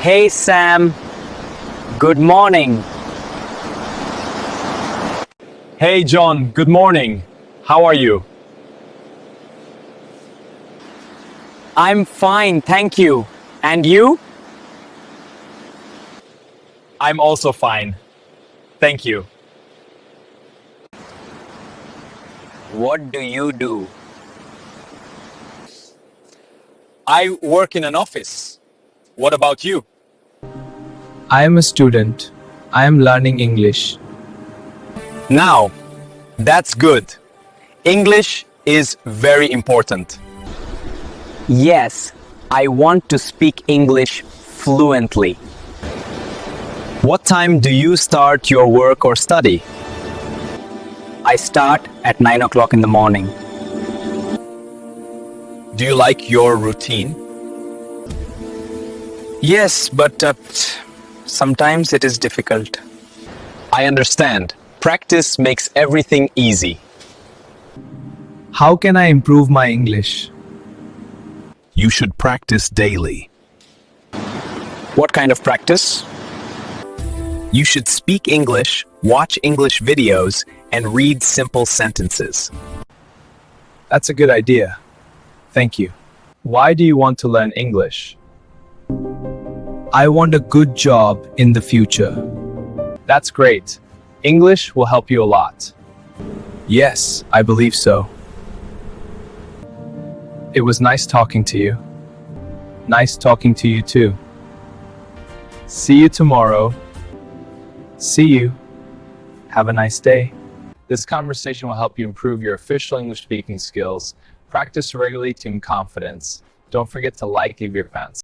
Hey Sam, good morning. Hey John, good morning. How are you? I'm fine, thank you. And you? I'm also fine. Thank you. What do you do? I work in an office. What about you? I am a student. I am learning English. Now, that's good. English is very important. Yes, I want to speak English fluently. What time do you start your work or study? I start at 9 o'clock in the morning. Do you like your routine? Yes, but sometimes it is difficult. I understand. Practice makes everything easy. How can I improve my English? You should practice daily. What kind of practice? You should speak English, watch English videos, and read simple sentences. That's a good idea. Thank you. Why do you want to learn English? I want a good job in the future. That's great. English will help you a lot. Yes, I believe so. It was nice talking to you. Nice talking to you too. See you tomorrow. See you. Have a nice day. This conversation will help you improve your official English speaking skills. Practice regularly to gain confidence. Don't forget to like if your fans.